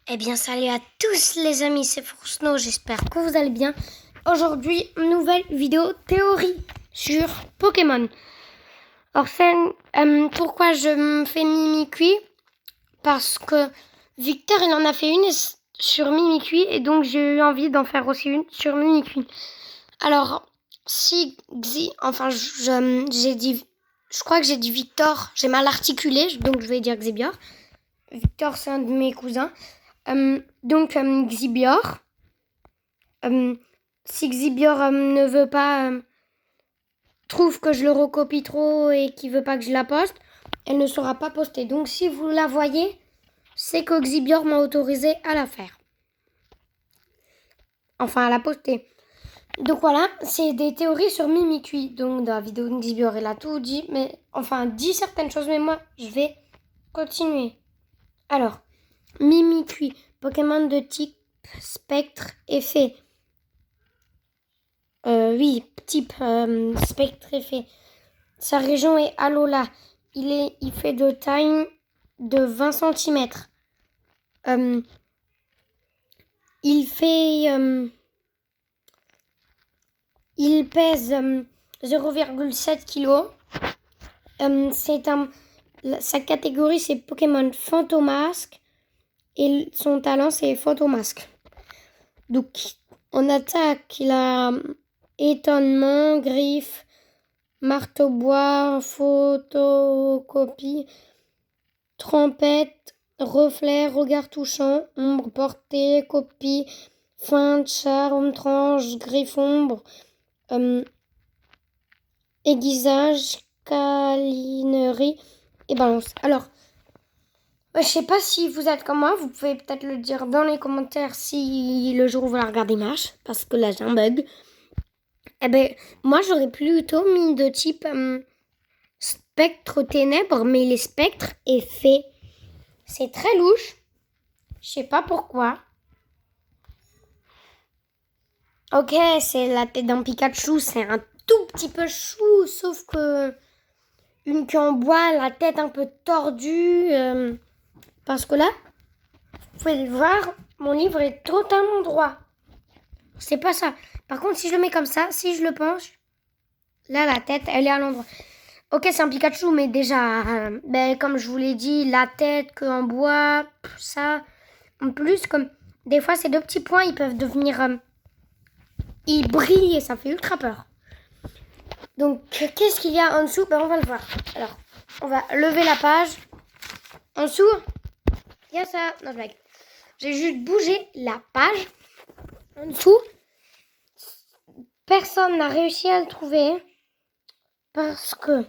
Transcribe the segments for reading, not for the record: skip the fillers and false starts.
Eh bien, salut à tous les amis, c'est Forsno, j'espère que vous allez bien. Aujourd'hui, nouvelle vidéo théorie sur Pokémon. Alors, pourquoi je me fais Mimikyu? Parce que Victor, il en a fait une sur Mimikyu et donc j'ai eu envie d'en faire aussi une sur Mimikyu. Alors, si je crois que j'ai dit Victor, j'ai mal articulé, donc je vais dire Xebior. Victor, c'est un de mes cousins. Xebior. Si Xebior ne veut pas, trouve que je le recopie trop et qu'il veut pas que je la poste, elle ne sera pas postée. Donc si vous la voyez, c'est que Xebior m'a autorisé à la faire. Enfin, à la poster. Donc voilà, c'est des théories sur Mimikyu. Donc dans la vidéo de Xebior, il a tout dit, dit certaines choses, mais moi, je vais continuer. Alors, Mimikyu, Pokémon de type spectre effet. Type spectre effet. Sa région est Alola. Il fait de taille de 20 cm. Il pèse 0,7 kg. Sa catégorie c'est Pokémon Fantomasque et son talent c'est Fantomasque. Donc en attaque, il a étonnement, griffe, marteau-bois, photocopie, trompette, reflet, regard touchant, ombre portée, copie, feinte, charme, tranche, griffe ombre, aiguisage, câlinerie et balance. Alors, je sais pas si vous êtes comme moi, vous pouvez peut-être le dire dans les commentaires si le jour où vous la regardez marche, parce que là j'ai un bug. Moi j'aurais plutôt mis de type spectre ténèbres, mais les spectres effets. C'est très louche. Je sais pas pourquoi. Ok, c'est la tête d'un Pikachu, c'est un tout petit peu chou, sauf que une qui en bois, la tête un peu tordue. Parce que là, vous pouvez le voir, mon livre est totalement droit. C'est pas ça. Par contre, si je le mets comme ça, si je le penche, là, la tête, elle est à l'endroit. Ok, c'est un Pikachu, mais déjà, comme je vous l'ai dit, la tête qu'en bois, ça. En plus, comme des fois, ces deux petits points, ils peuvent devenir... ils brillent et ça fait ultra peur. Donc, qu'est-ce qu'il y a en dessous? On va le voir. Alors, on va lever la page. En dessous, il y a ça. Non, blague. J'ai juste bougé la page. En dessous, personne n'a réussi à le trouver. Parce que...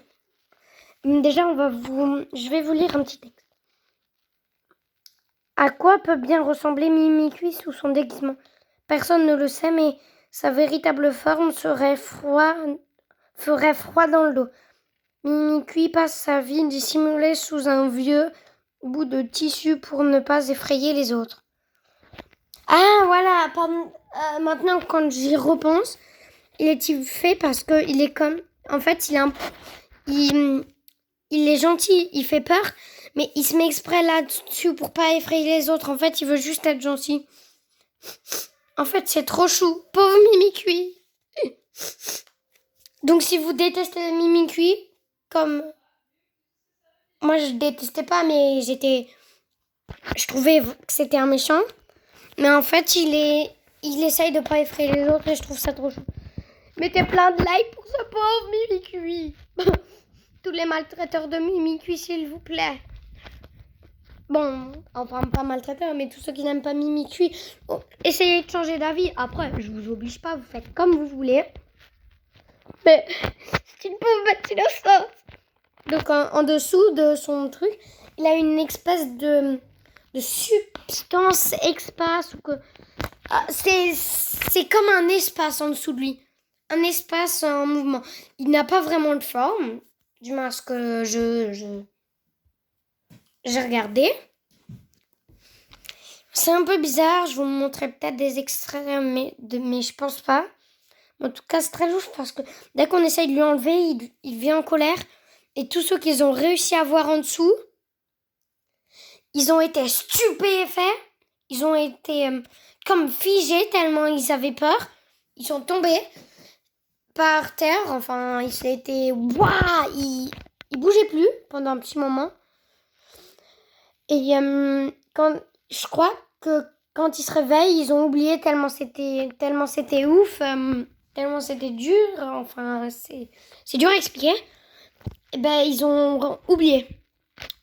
Déjà, je vais vous lire un petit texte. À quoi peut bien ressembler Mimikyu sous son déguisement? Personne ne le sait, mais sa véritable forme ferait froid dans le dos. Mimikyu passe sa vie dissimulé sous un vieux bout de tissu pour ne pas effrayer les autres. Ah voilà, maintenant quand j'y repense, il est fait parce que il est comme... En fait, il est gentil, il fait peur, mais il se met exprès là-dessus pour pas effrayer les autres. En fait, il veut juste être gentil. En fait, c'est trop chou. Pauvre Mimikyu. Donc, si vous détestez Mimikyu, comme... Moi, je détestais pas, mais je trouvais que c'était un méchant. Mais en fait, il essaye de pas effrayer les autres et je trouve ça trop chou. Mettez plein de likes pour ce pauvre Mimikyu. Tous les maltraiteurs de Mimikyu, s'il vous plaît. Bon, enfin pas maltraiteurs, mais tous ceux qui n'aiment pas Mimikyu, essayez de changer d'avis. Après, je vous oblige pas, vous faites comme vous voulez. Mais c'est une pauvre bête innocente. Donc en dessous de son truc, il a une espèce de substance espace ou que c'est comme un espace en dessous de lui, un espace en mouvement. Il n'a pas vraiment de forme, du moins ce que j'ai regardé. C'est un peu bizarre, je vous montrerai peut-être des extraits, mais je pense pas. En tout cas, c'est très louche parce que dès qu'on essaye de lui enlever, il devient en colère. Et tous ceux qu'ils ont réussi à voir en dessous, ils ont été stupéfaits. ils ont été comme figés tellement ils avaient peur. Ils sont tombés par terre. Enfin, ils étaient... Waouh, ils bougeaient plus pendant un petit moment. Et je crois que quand ils se réveillent, ils ont oublié tellement c'était ouf, tellement c'était dur. Enfin, c'est dur à expliquer. Et ben, ils ont oublié.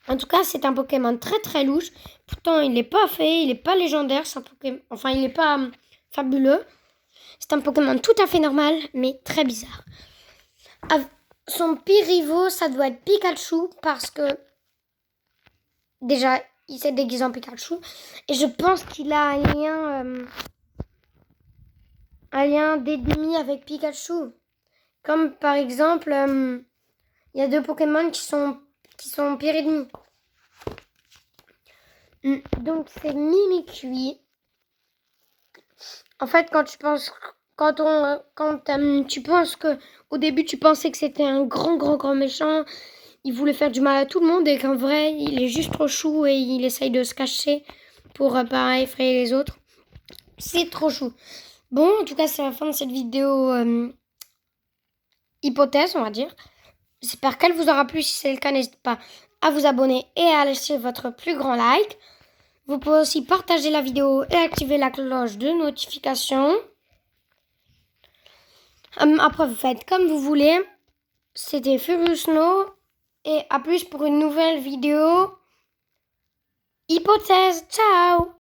En tout cas, c'est un Pokémon très très louche. Pourtant, il n'est pas fait, il n'est pas légendaire. C'est un Pokémon... Enfin, il n'est pas fabuleux. C'est un Pokémon tout à fait normal, mais très bizarre. Son pire rivaux, ça doit être Pikachu, parce que déjà, il s'est déguisé en Pikachu. Et je pense qu'il a un lien d'ennemi avec Pikachu. Comme par exemple, il y a 2 Pokémon qui sont pires ennemis. Donc c'est Mimikyu. En fait, quand tu penses que au début tu pensais que c'était un grand méchant, il voulait faire du mal à tout le monde et qu'en vrai il est juste trop chou et il essaye de se cacher pour pas effrayer les autres. C'est trop chou. Bon, en tout cas c'est la fin de cette vidéo hypothèse, on va dire. J'espère qu'elle vous aura plu. Si c'est le cas, n'hésitez pas à vous abonner et à laisser votre plus grand like. Vous pouvez aussi partager la vidéo et activer la cloche de notification. Après, vous faites comme vous voulez. C'était Furious Snow. Et à plus pour une nouvelle vidéo hypothèse. Ciao!